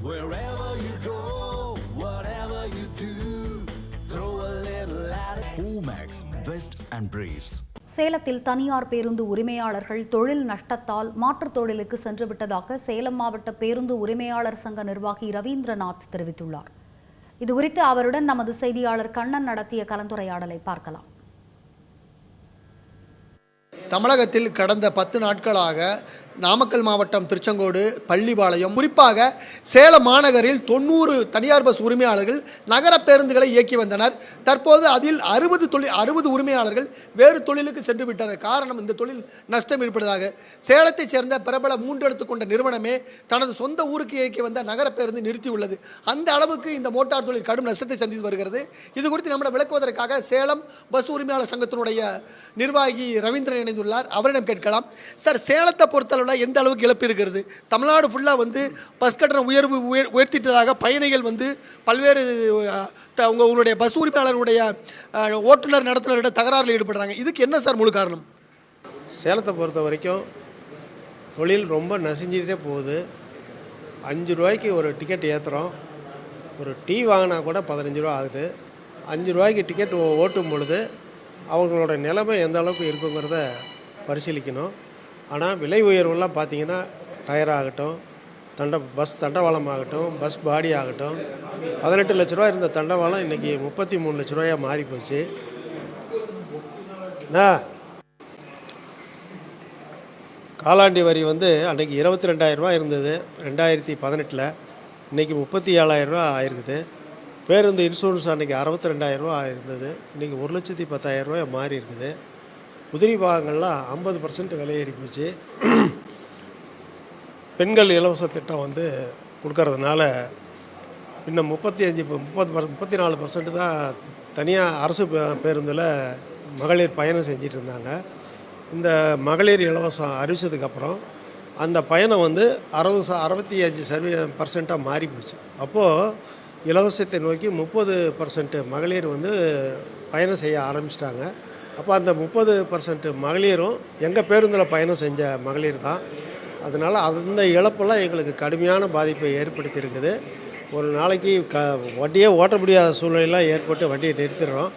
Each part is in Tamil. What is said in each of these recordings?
Wherever you go, whatever you do, throw a little at it. Omax, Vest and Briefs. சேலத்தில் தனியார் பேருந்து உரிமையாளர்கள் தொழில் நஷ்டத்தால் மாற்றுத் தொழிலுக்கு சென்று விட்டதாக சேலம் மாவட்ட பேருந்து உரிமையாளர் சங்க நிர்வாகி ரவீந்திரநாத் தெரிவித்துள்ளார். இதுகுறித்து அவருடன் நமது செய்தியாளர் கண்ணன் நடத்திய கலந்துரையாடலை பார்க்கலாம். தமிழகத்தில் கடந்த 10 நாட்களாக நாமக்கல் மாவட்டம் திருச்செங்கோடு, பள்ளிப்பாளையம், குறிப்பாக சேலம் மாநகரில் 90 தனியார் பஸ் உரிமையாளர்கள் நகர பேருந்துகளை இயக்கி வந்தனர். தற்போது அதில் 60 உரிமையாளர்கள் வேறு தொழிலுக்கு சென்று விட்டனர். காரணம், இந்த தொழில் நஷ்டம் ஏற்பட்டதாக சேலத்தைச் சேர்ந்த பிரபல 3 இடத்து கொண்ட நிறுவனமே தனது சொந்த ஊருக்கு இயக்கி வந்த நகர பேருந்து நிறுத்தியுள்ளது. அந்த அளவுக்கு இந்த மோட்டார் தொழில் கடும் நஷ்டத்தை சந்தித்து வருகிறது. இது குறித்து நம்மளை விளக்குவதற்காக சேலம் பஸ் உரிமையாளர் சங்கத்தினுடைய நிர்வாகி ரவீந்திரன் இணைந்துள்ளார். அவரிடம் கேட்கலாம். சார், சேலத்தை பொறுத்தளவில் எந்த அளவுக்கு இழப்பு இருக்கிறது? தமிழ்நாடு ஃபுல்லாக பஸ் கட்டண உயர்த்திட்டதாக பயணிகள் பல்வேறு உங்களுடைய பஸ் உரிமையாளர்களுடைய ஓட்டுநர் நடத்துனரிட தகராறில் ஈடுபடுறாங்க. இதுக்கு என்ன சார் முழு காரணம்? சேலத்தை பொறுத்த வரைக்கும் தொழில் ரொம்ப நசிஞ்சிட்டே போகுது. 5 ரூபாய்க்கு ஒரு டிக்கெட் ஏற்றுறோம். ஒரு டீ வாங்கினா கூட 15 ரூபா ஆகுது. 5 ரூபாய்க்கு டிக்கெட் ஓட்டும் பொழுது அவங்களோட நிலைமை எந்த அளவுக்கு இருக்குங்கிறத பரிசீலிக்கணும். ஆனால் விலை உயர்வுலாம் பார்த்திங்கன்னா டயர் ஆகட்டும், பஸ் தண்டவாளம் ஆகட்டும், பஸ் பாடி ஆகட்டும், 18 லட்ச ரூபா இருந்த தண்டவாளம் இன்றைக்கி 33 லட்ச ரூபாயாக மாறி போச்சு. காலாண்டி வரி அன்றைக்கி 22,000 ரூபா இருந்தது 2018, இன்றைக்கி 37,000 ரூபா ஆயிருக்குது. பேருந்து இன்சூரன்ஸ் அன்றைக்கி 62,000 ரூபா இருந்தது, இன்றைக்கி 1,10,000 ரூபாய் மாறி இருக்குது. உதிரி பாகங்கள்லாம் 50% விலை ஏறி போச்சு. பெண்கள் இலவச திட்டம் கொடுக்கறதுனால இன்னும் 34% தான் தனியாக அரசு பேருந்தில் மகளிர் பயணம் செஞ்சிட்டு இருந்தாங்க. இந்த மகளிர் இலவசம் அறிவித்ததுக்கப்புறம் அந்த பயணம் 65% மாறி போச்சு. அப்போது இலவசத்தை நோக்கி 30% மகளிர் பயணம் செய்ய ஆரம்பிச்சிட்டாங்க. அப்போ அந்த 30% மகளிரும் எங்கள் பேருந்தில் பயணம் செஞ்ச மகளிர் தான். அதனால் அந்த இழப்பெல்லாம் எங்களுக்கு கடுமையான பாதிப்பை ஏற்படுத்தியிருக்குது. ஒரு நாளைக்கு வண்டியே ஓட்ட முடியாத சூழ்நிலையெல்லாம் ஏற்பட்டு வண்டியை நிறுத்திடுறோம்.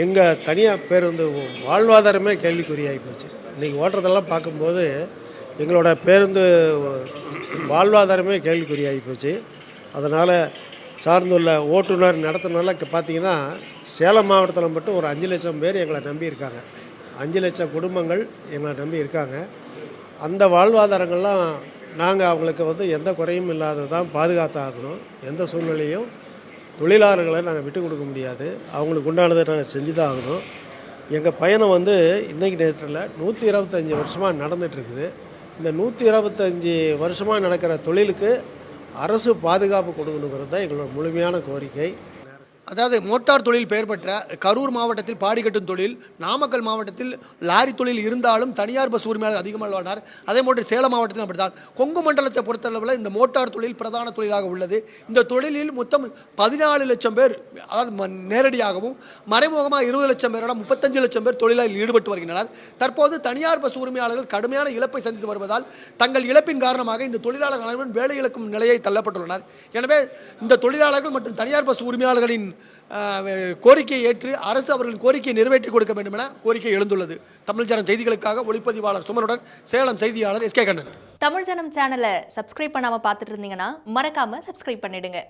எங்கள் தனியார் பேருந்து வாழ்வாதாரமே கேள்விக்குறியாகி போச்சு. இன்றைக்கி ஓட்டுறதெல்லாம் பார்க்கும்போது எங்களோட பேருந்து வாழ்வாதாரமே கேள்விக்குறியாகி போச்சு. அதனால் சார்ந்துள்ள ஓட்டுநர் நடத்துனரெல்லாம் பார்த்திங்கன்னா சேலம் மாவட்டத்தில் மட்டும் ஒரு 5 லட்சம் பேர் எங்களை நம்பி இருக்காங்க. 5 லட்சம் குடும்பங்கள் எங்களை நம்பி இருக்காங்க. அந்த வாழ்வாதாரங்கள்லாம் நாங்கள் அவங்களுக்கு எந்த குறையும் இல்லாததான் பாதுகாத்தாகணும். எந்த சூழ்நிலையும் தொழிலாளர்களை நாங்கள் விட்டு கொடுக்க முடியாது. அவங்களுக்கு உண்டானதை நாங்கள் செஞ்சு தான் ஆகணும். எங்கள் பயணம் இன்றைக்கி நேரத்தில் 125 வருஷமாக நடந்துகிட்ருக்குது. இந்த 125 வருஷமாக நடக்கிற தொழிலுக்கு அரசு பாதுகாப்பு கொடுக்கணுங்கிறது தான் எங்களோட முழுமையான கோரிக்கை. அதாவது மோட்டார் தொழில் பெயர் பெற்ற கரூர் மாவட்டத்தில் பாடி கட்டும் தொழில், நாமக்கல் மாவட்டத்தில் லாரி தொழில் இருந்தாலும் தனியார் பஸ் உரிமையாளர் அதிகமாக உள்ளனர். அதே போன்று சேலம் மாவட்டத்தில் அப்படித்தான். கொங்கு மண்டலத்தை பொறுத்தளவில் இந்த மோட்டார் தொழில் பிரதான தொழிலாக உள்ளது. இந்த தொழிலில் மொத்தம் 14 லட்சம் பேர், அதாவது நேரடியாகவும் மறைமுகமாக 20 லட்சம் பேரோட 35 லட்சம் பேர் தொழிலில் ஈடுபட்டு வருகின்றனர். தற்போது தனியார் பஸ் உரிமையாளர்கள் கடுமையான இழப்பை சந்தித்து வருவதால் தங்கள் இழப்பின் காரணமாக இந்த தொழிலாளர்கள் அனைவரும் வேலை இழக்கும் நிலையை தள்ளப்பட்டுள்ளனர். எனவே இந்த தொழிலாளர்கள் மற்றும் தனியார் பஸ் உரிமையாளர்களின் கோரிக்கையை ஏற்று அரசு அவர்களின் கோரிக்கையை நிறைவேற்றி கொடுக்க வேண்டும் என கோரிக்கை எழுந்துள்ளது. தமிழ் ஜனம் செய்திகளுக்காக ஒளிப்பதிவாளர் சுமனுடன் சேலம் செய்தியாளர் SK கண்ணன். தமிழ் ஜனம் சேனலை சப்ஸ்கிரைப் பண்ணாம பார்த்துட்டு இருந்தீங்கன்னா மறக்காம சப்ஸ்கிரைப் பண்ணிடுங்க.